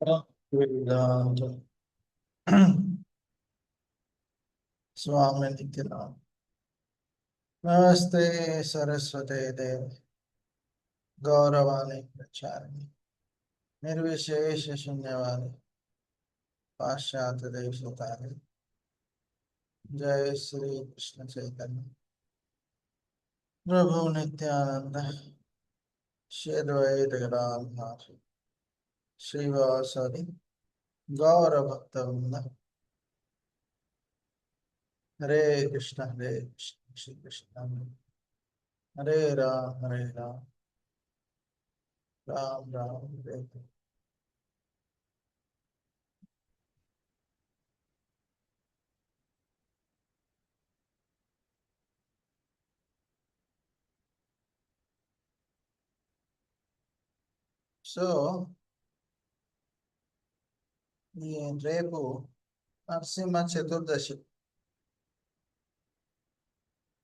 वेदांत स्वामी नित्यानंद। नमस्ते सरस्वते देव गौरवाणी प्रचारिणी निर्विशेष शून्यवादी पाश्चात्य देशतारिणी। जय श्री कृष्ण चैतन्य प्रभु नित्यानंद श्री अद्वैत गदाधर श्रीवासदि गौर भक्तवृंद। हरे कृष्ण श्री कृष्ण हरे राम राम राम हरे हरे। సో రేపు నరసింహ చతుర్దశి,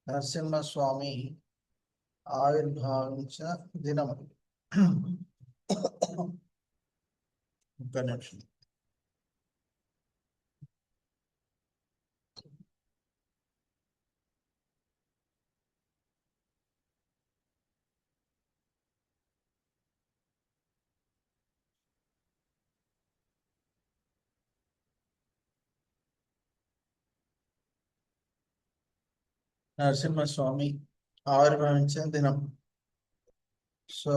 నరసింహస్వామి ఆవిర్భావించిన దినం. ఒక్క నిమిషం. నరసింహస్వామి ఆవిర్భవించిన దినం. సో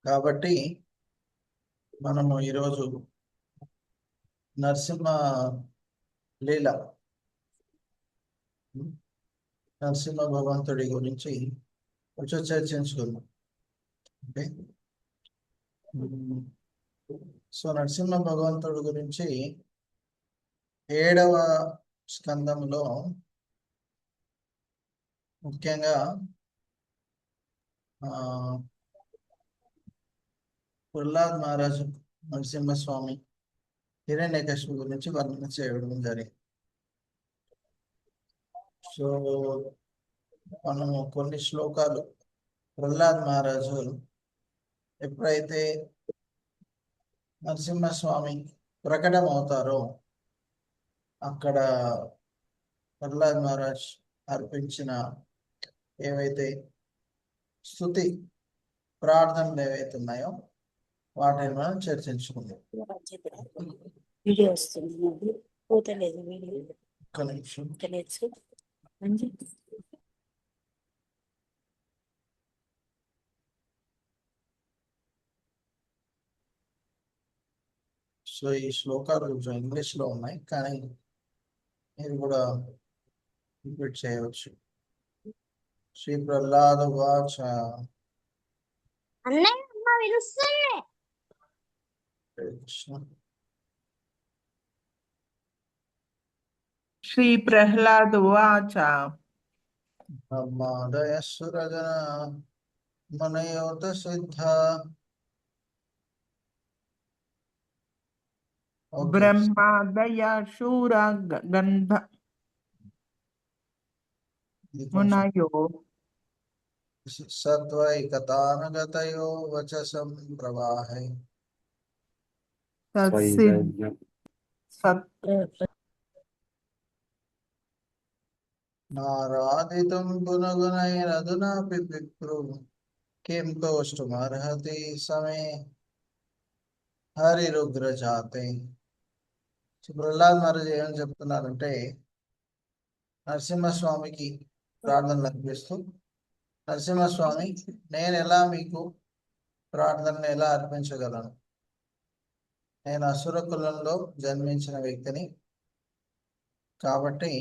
కాబట్టి మనము ఈరోజు నరసింహ లీల, నరసింహ భగవంతుడి గురించి కొంచెం చర్చించుకుందాం. ఓకే. సో నరసింహ భగవంతుడి గురించి 7వ స్కందంలో ముఖ్యంగా ప్రహ్లాద్ మహారాజు నరసింహస్వామి హిరణ్యకశిపుని గురించి వర్ణన చేయడం జరిగింది. సో మనము కొన్ని శ్లోకాలు ప్రహ్లాద్ మహారాజు ఎప్పుడైతే నరసింహస్వామి ప్రకటన అవుతారో అక్కడ ప్రహ్లాద్ మహారాజ్ అర్పించిన ఏవైతే స్తుతి ప్రార్థనలు ఏవైతే ఉన్నాయో వాటిని మనం చర్చించుకుందాం. ఒక్క నిమిషం. సో ఈ శ్లోకాలు కొంచెం ఇంగ్లీష్లో ఉన్నాయి, కానీ మీరు కూడా రిపీట్ చేయవచ్చు. శ్రీ ప్రహ్లాద వాచ. శ్రీ ప్రహ్లాద వాచ. బ్రహ్మాదయ సురగణ మనయోత సిద్ధ. బ్రహ్మాదయ శూర గంధ మునయో సత్వైకతానగతయో వచసం ప్రవాహే. నారాదితుం గుణగుణైరధునాపి పితృ కిం తోష్టుమర్హతి సమే హరిరుగ్రజాతే. ప్రహ్లాద్ మహారాజ్ ఏమని చెప్తున్నారంటే, నరసింహస్వామికి ప్రార్థనలు అర్పిస్తూ, నరసింహస్వామి నేను ఎలా మీకు ప్రార్థనలు ఎలా అర్పించగలను? నేను అసుర కులంలో జన్మించిన వ్యక్తిని, కాబట్టి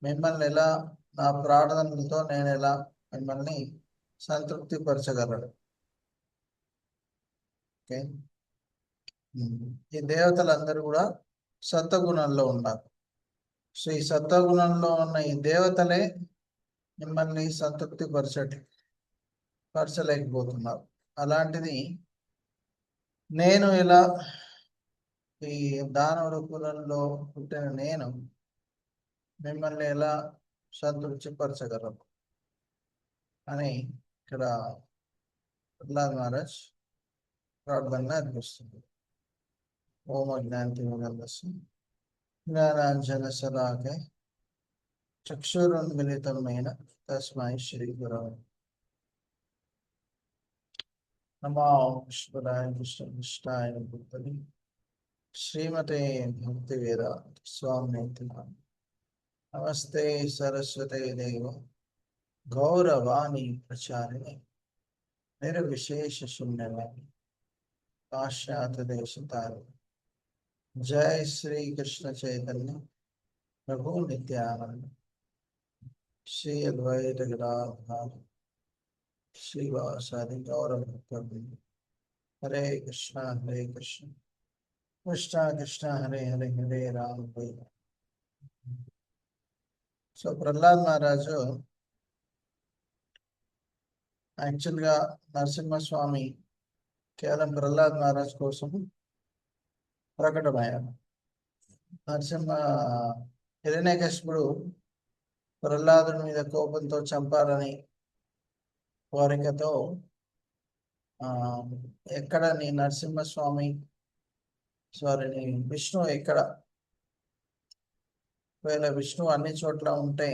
మిమ్మల్ని ఎలా, నా ప్రార్థనలతో నేను ఎలా మిమ్మల్ని సంతృప్తి పరచగలను? ఓకే. ఈ దేవతలందరూ కూడా సత్వగుణంలో ఉన్నారు. సో ఈ సత్వగుణంలో ఉన్న ఈ దేవతలే మిమ్మల్ని సంతృప్తి పరచలేకపోతున్నారు. అలాంటిది నేను ఇలా ఈ దానవ కులంలో పుట్టిన నేను మిమ్మల్ని ఎలా సంతృప్తి పరచగలను అని ఇక్కడ ప్రహ్లాద్ మహారాజ్ ప్రార్థనగా అనిపిస్తుంది. ఓం అజ్ఞానతిమిరమిహిరద్వీపనమస్సు జ్ఞానాంజనశలాకై చక్షురున్మిళితమేన తస్మై శ్రీ గురవే నమో విష్ణురాయ కృష్ణాయ బుద్ధని శ్రీమతే భక్తి వేదాంత స్వామినేతి నమస్తే సరస్వతే దేవ గౌరవాణి ప్రచారిణి నిర్విశేష శూన్యవాణి పాశ్చాత్య దేశతారిణి జై శ్రీ కృష్ణ చైతన్య ప్రభు నిత్యానంద శ్రీ అద్వైత గదాధర శ్రీవాసాది గౌరవృంద హరే కృష్ణ కృష్ణ కృష్ణ హరే హరే హరే రామ హరే రామ. సో ప్రహ్లాద్ మహారాజు యాక్చువల్గా నరసింహస్వామి కేవలం ప్రహ్లాద్ మహారాజ్ కోసం ప్రకటమయ్యాడు. హిరణ్యకశిపుడు ప్రహ్లాదుని మీద కోపంతో చంపాలని కోరికతో ఎక్కడ నీ నరసింహస్వామి నీ విష్ణు ఎక్కడ, ఒకవేళ విష్ణు అన్ని చోట్ల ఉంటే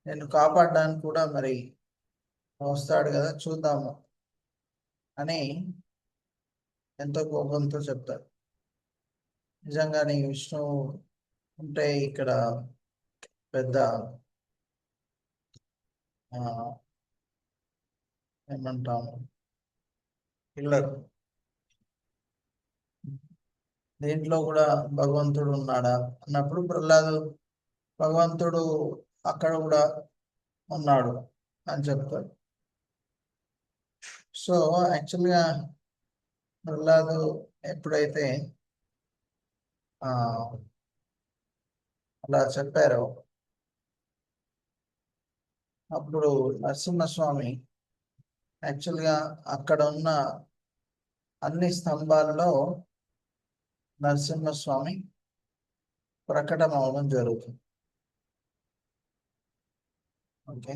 నేను కాపాడడానికి కూడా మరి వస్తాడు కదా, చూద్దాము అని ఎంతో కోపంతో చెప్తాడు. నిజంగా నీ విష్ణు ఉంటే ఇక్కడ పెద్ద ఏమంటాము పిల్లర్, దీంట్లో కూడా భగవంతుడు ఉన్నాడా అన్నప్పుడు ప్రహ్లాదు భగవంతుడు అక్కడ కూడా ఉన్నాడు అని చెప్తాడు. సో యాక్చువల్గా ప్రహ్లాదు ఎప్పుడైతే అలా చెప్పారో అప్పుడు నరసింహస్వామి యాక్చువల్గా అక్కడ ఉన్న అన్ని స్తంభాల్లో నరసింహస్వామి ప్రకటన అవడం జరుగుతుంది. ఓకే,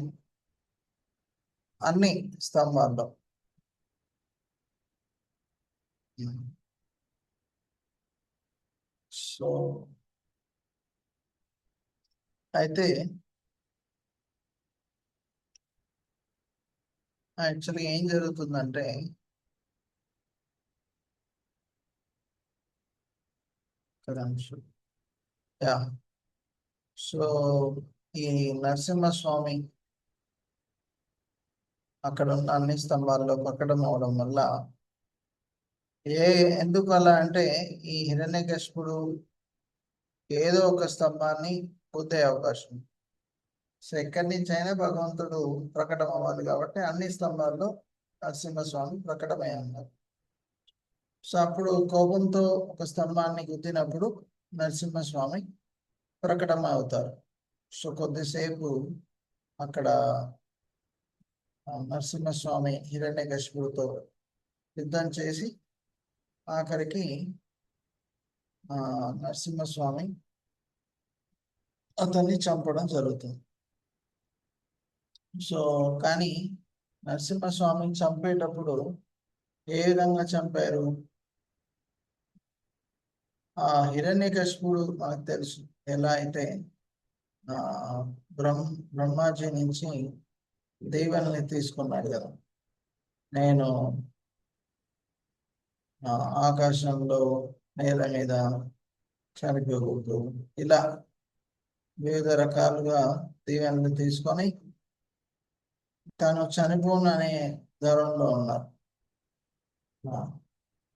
అన్ని స్తంభాల్లో. సో అయితే యాక్చువల్గా ఏం జరుగుతుందంటే సో ఈ నరసింహస్వామి అక్కడ ఉన్న అన్ని స్తంభాల్లో ప్రకటన అవడం వల్ల ఎందుకు అలా అంటే ఈ హిరణ్యకశిపుడు ఏదో ఒక స్తంభాన్ని పొందే అవకాశం. సో ఎక్కడి నుంచి అయినా భగవంతుడు ప్రకటన అవ్వాలి కాబట్టి అన్ని స్తంభాల్లో నరసింహస్వామి ప్రకటమై ఉన్నారు. సో అప్పుడు కోపంతో ఒక స్తంభాన్ని గుద్దినప్పుడు నరసింహస్వామి ప్రకటన అవుతారు. సో కొద్దిసేపు అక్కడ నరసింహస్వామి హిరణ్యకశిపుడితో యుద్ధం చేసి ఆఖరికి నరసింహస్వామి అతన్ని చంపడం జరుగుతుంది. సో కానీ నరసింహస్వామిని చంపేటప్పుడు ఏ విధంగా చంపారు? హిరణ్యకశిపుడు మనకు తెలుసు ఎలా అయితే బ్రహ్మాజీ నుంచి దీవెనని తీసుకున్నాడు కదా, నేను ఆకాశంలో నేల మీద చనిపోకూడదు, ఇలా వివిధ రకాలుగా దీవెనలు తీసుకొని తను చనిపోననే ధరంలో ఉన్నారు.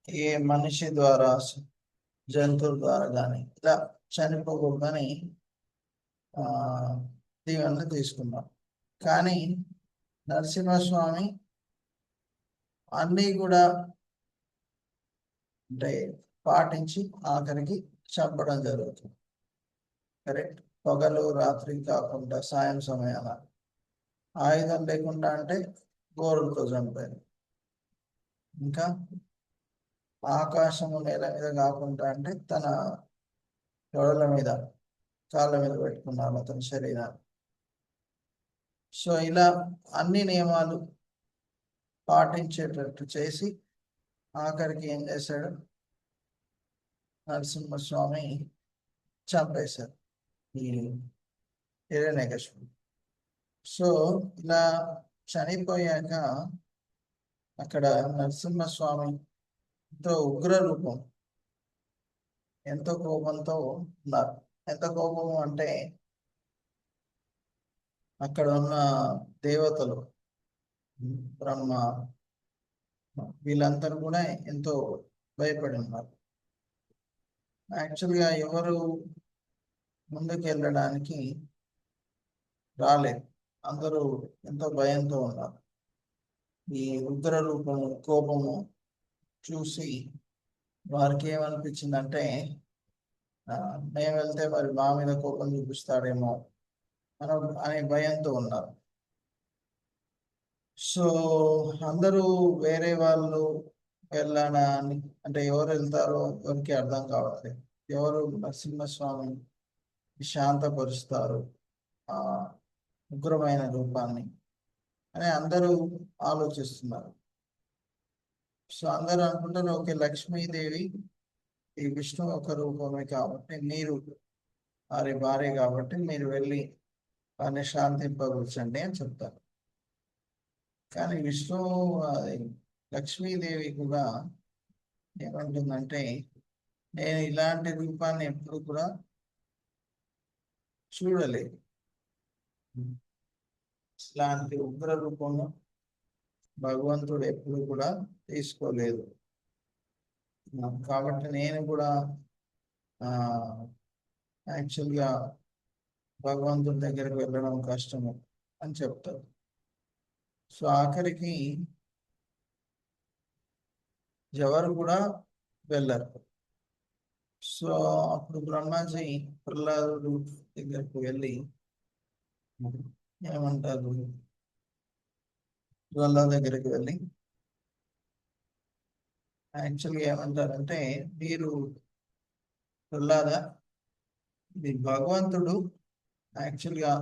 ఏ మనిషి ద్వారా జంతువుల ద్వారా కానీ ఇలా చనిపోకూడదని దీవెనలు తీసుకున్నారు. కానీ నరసింహస్వామి అన్నీ కూడా అంటే పాటించి ఆఖరికి చంపడం జరుగుతుంది. కరెక్ట్, పగలు రాత్రి కాకుండా సాయం సమయాన ఆయుధం లేకుండా అంటే గోరులతో చంపారు. ఇంకా ఆకాశము నేల మీద కాకుండా అంటే తన తొడల మీద కాళ్ళ మీద పెట్టుకున్నాను అతని శరీరాన్ని. సో ఇలా అన్ని నియమాలు పాటించేటట్టు చేసి ఆఖరికి ఏం చేశాడు, నరసింహస్వామి చంపేశారు ఈ హిరణ్యకశిపుడు. సో ఇలా చనిపోయాక అక్కడ నరసింహస్వామి ఎంతో ఉగ్ర రూపం, ఎంతో కోపంతో ఉన్నారు. ఎంత కోపం అంటే అక్కడ ఉన్న దేవతలు, బ్రహ్మ, వీళ్ళందరూ కూడా ఎంతో భయపడి ఉన్నారు. యాక్చువల్గా ఎవరు ముందుకు వెళ్ళడానికి రాలేదు, అందరూ ఎంతో భయంతో ఉన్నారు. ఈ ఉగ్ర రూపము, కోపము చూసి వారికి ఏమనిపించిందంటే మేము వెళ్తే మరి మా మీద కోపం చూపిస్తాడేమో అనే భయంతో ఉన్నారు. సో అందరూ వేరే వాళ్ళు వెళ్ళానా అని, అంటే ఎవరు వెళ్తారో ఎవరికి అర్థం కావట్లేదు. ఎవరు నరసింహస్వామి శాంతపరుస్తారు ఆ ఉగ్రమైన రూపాన్ని అని అందరూ ఆలోచిస్తున్నారు. సో అందరూ అనుకుంటారు, ఓకే, లక్ష్మీదేవి ఈ విష్ణు ఒక రూపమే కాబట్టి మీరు వారి భార్య కాబట్టి మీరు వెళ్ళి వారిని శాంతింపవచ్చండి అని చెప్తారు. కానీ విష్ణు లక్ష్మీదేవి కూడా ఏమంటుందంటే, నేను ఇలాంటి రూపాన్ని ఎప్పుడు కూడా చూడలేదు, ఇలాంటి ఉగ్ర రూపంలో భగవంతుడు ఎప్పుడు కూడా తీసుకోలేదు, కాబట్టి నేను కూడా యాక్చువల్గా భగవంతుడి దగ్గరికి వెళ్ళడం కష్టము అని చెప్తారు. సో ఆఖరికి ఎవరు కూడా వెళ్ళరు. సో అప్పుడు బ్రహ్మాజీ ప్రహ్లాదుడు దగ్గరకు వెళ్ళి ఏమంటారు, ప్రహ్లాద్ దగ్గరికి వెళ్ళి యాక్చువల్గా ఏమంటారంటే, మీరు ప్రహ్లాద, ఇది భగవంతుడు యాక్చువల్గా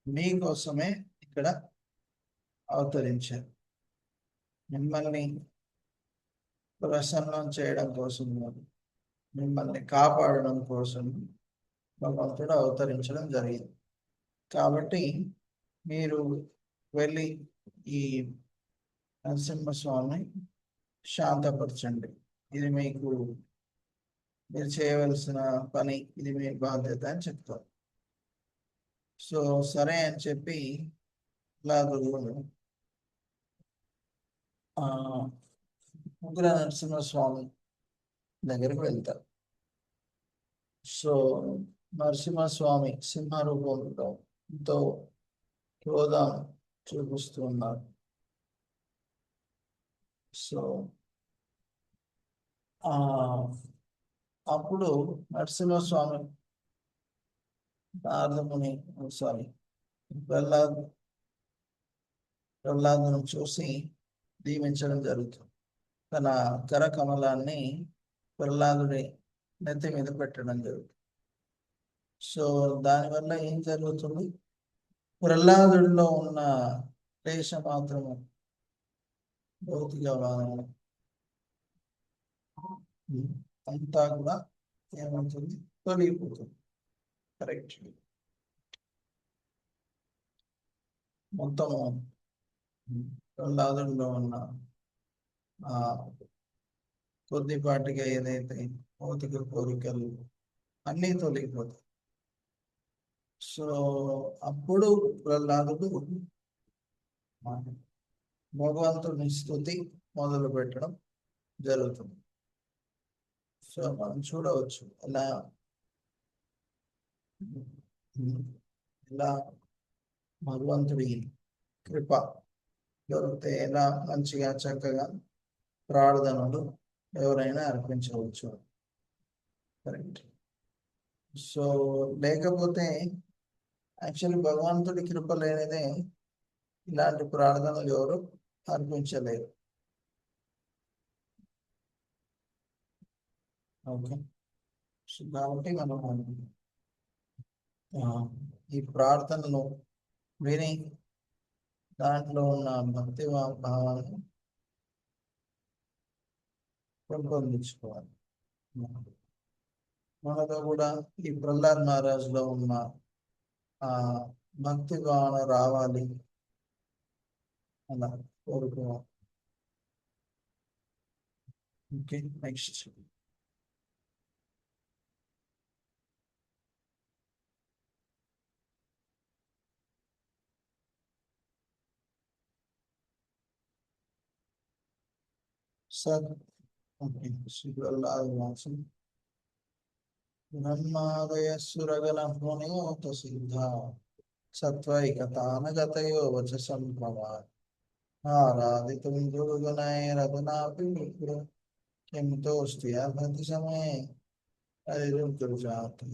మీకోసమే ఇక్కడ అవతరించారు, మిమ్మల్ని ప్రసన్నం చేయడం కోసం, మిమ్మల్ని కాపాడడం కోసం భగవంతుడు అవతరించడం జరిగింది. కాబట్టి మీరు వెళ్ళి ఈ నరసింహస్వామిని శాంతపరచండి, ఇది మీరు చేయవలసిన పని, ఇది మీ బాధ్యత అని చెప్తారు. సో సరే అని చెప్పి ఉగ్ర నరసింహస్వామి దగ్గరికి వెళ్తారు. సో నరసింహస్వామి సింహ రూపంలో ఎంతో క్రోధం చూపిస్తూ ఉన్నారు. సో అప్పుడు నరసింహస్వామి నారదముని ప్రహ్లాదును చూసి దీవించడం జరుగుతుంది. తన కరకమలాన్ని ప్రహ్లాదుడి నెత్తి మీద పెట్టడం జరుగుతుంది. సో దానివల్ల ఏం జరుగుతుంది, ప్రహ్లాదుడిలో ఉన్న క్లేశ మాత్రము, భౌతిక అంతా కూడా ఏమవుతుంది, తొలగిపోతుంది. కరెక్ట్. మొత్తము ప్రహ్లాదుడిలో ఉన్న కొద్దిపాటిగా ఏదైతే భౌతిక కోరికలు అన్నీ తొలగిపోతాయి. సో అప్పుడు ప్రహ్లాదుడు భగవంతుని స్తుతి మొదలు పెట్టడం జరుగుతుంది. సో మనం చూడవచ్చు ఎలా భగవంతుడి కృప దొరికితే ఎలా మంచిగా చక్కగా ప్రార్థనలు ఎవరైనా అర్పించవచ్చు. కరెక్ట్. సో లేకపోతే యాక్చువల్లీ భగవంతుడి కృప లేనిదే ఇలాంటి ప్రార్థనలు ఎవరు అర్పించలేరు. ఓకే. సో కాబట్టి మనం ఈ ప్రార్థనలు విని దాంట్లో ఉన్న భక్తి భావాన్ని పెంపొందించుకోవాలి. మనలో కూడా ఈ ప్రహ్లాద్ మహారాజ్లో ఉన్న ఆ భక్తి భావన రావాలి అలా కోరుకోవాలి. Okay, next. Sir, okay, Shri Prahlad వాసం బ్రహ్మాదయ సురగణ పుణ్యోత సిద్ధ సత్వైకతానగతయో వచ సంభవ ఆరాధితుం గురుగణైరఘునాపి విప్ర కిం తోస్తి అభతి సమయే హరిరుద్రజాతి.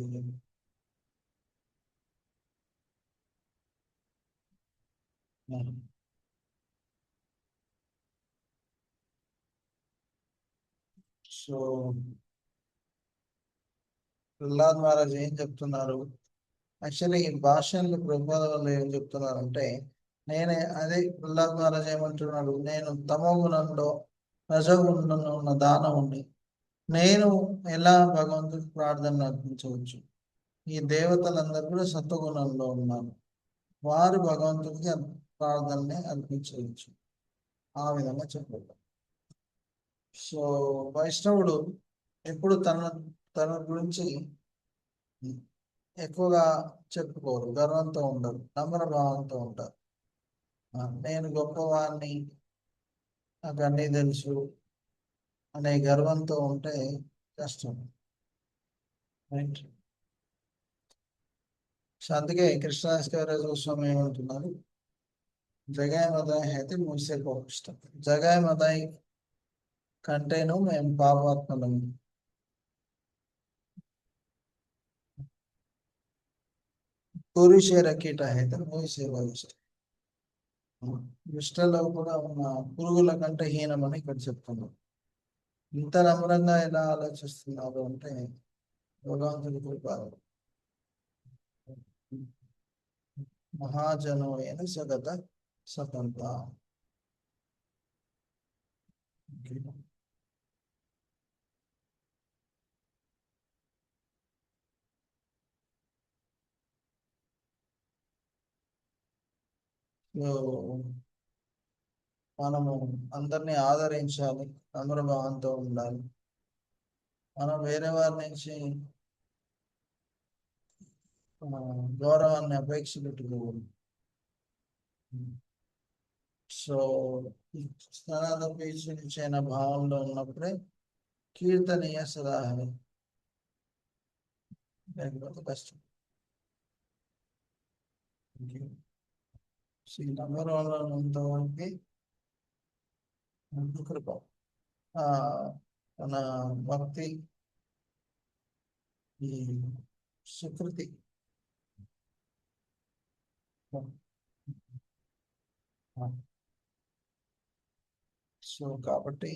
సో ప్రహ్లాద్ మహారాజ్ ఏం చెప్తున్నారు? యాక్చువల్లీ ఈ భాషలు ప్రభుపాద వాళ్ళు ఏం చెప్తున్నారంటే, నేనే అదే ప్రహ్లాద్ మహారాజ్ ఏమంటున్నాడు, నేను తమో గుణంలో రజోగుణంలో ఉన్న దానవుని, నేను ఎలా భగవంతుడికి ప్రార్థన అర్పించవచ్చు? ఈ దేవతలందరూ కూడా సత్వగుణంలో ఉన్నారు, వారు భగవంతుడికి ప్రార్థనని అర్పించవచ్చు. ఆ విధంగా చెప్పారు. సో వైష్ణవుడు ఎప్పుడు తన గురించి ఎక్కువగా చెప్పుకోరు, గర్వంతో ఉండరు, నమ్ర భావంతో ఉంటారు. నేను గొప్పవాడిని, నాకు అన్నీ తెలుసు అనే గర్వంతో ఉంటే కష్టం, రైట్? సో అందుకే కృష్ణాస్కరాజు స్వామి ఏమంటున్నారు, జగాయ్ మదాయ్ అయితే మూసే కోపిష్టం, జగాయ్ మదాయ్ కంటేను మేము పాపాత్మలము. పురుషేర కీట అయితే మూసే భవిష్ట, విష్టలో కూడా ఉన్న పురుగుల కంటే హీనమని ఇక్కడ చెప్తున్నారు. ఇంత నమ్రంగా ఎలా ఆలోచిస్తున్నారు అంటే భగవంతుడి కృప. మహాజనో అయిన సగత సతంత. మనము అందరినీ ఆదరించాలి, నమ్రభావంతో ఉండాలి. మనం వేరే వారి నుంచి గౌరవాన్ని అపేక్ష పెట్టుకోవాలి. సో స్నానాపేక్షించిన భావంలో ఉన్నప్పుడే కీర్తనీయ సదాహరి, లేకపోతే కష్టం. శ్రీ నమ్మరంలోకి కృప, మన భక్తి, ఈ సుకృతి, సో కాబట్టి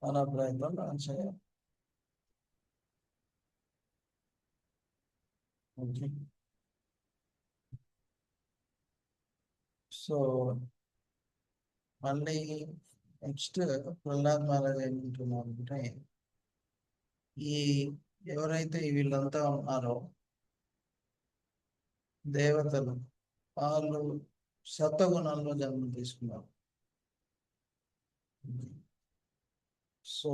మన ప్రయత్నం మనం చేయాలి. ఓకే, సో మళ్ళీ నెక్స్ట్ ప్రహ్లాద్ మహారాజ్ ఏమంటున్నారు అంటే, ఈ ఎవరైతే వీళ్ళంతా ఉన్నారో దేవతలు, వాళ్ళు సత్వగుణంలో జన్మ తీసుకున్నారు. సో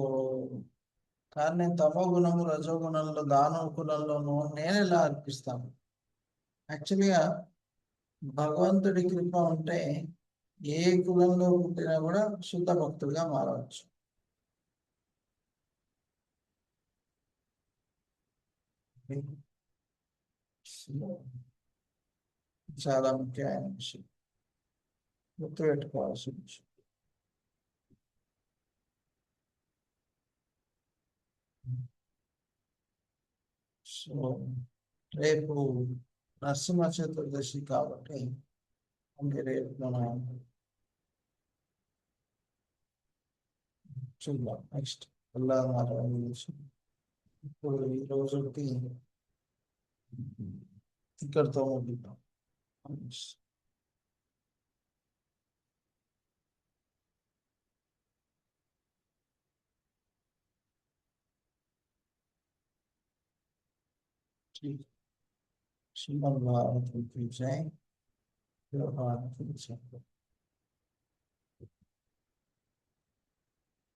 కానీ తమో గుణము రజోగుణంలో దానవ కులంలోనూ నేను ఎలా అర్పిస్తాను? యాక్చువల్గా భగవంతుడి కృప ఉంటే ఏ కులంలో పుట్టినా కూడా శుద్ధ భక్తుడిగా మారవచ్చు. చాలా ముఖ్యమైన విషయం, గుర్తుపెట్టుకోవాల్సిన విషయం. సో రేపు నరసింహ చతుర్దశి కాబట్టి రేపు మనం చూద్దాం నెక్స్ట్ ఇప్పుడు ఈ రోజుకి ఇక్కడితో ముగిద్దాం. श्रीमद् भागवत की जय।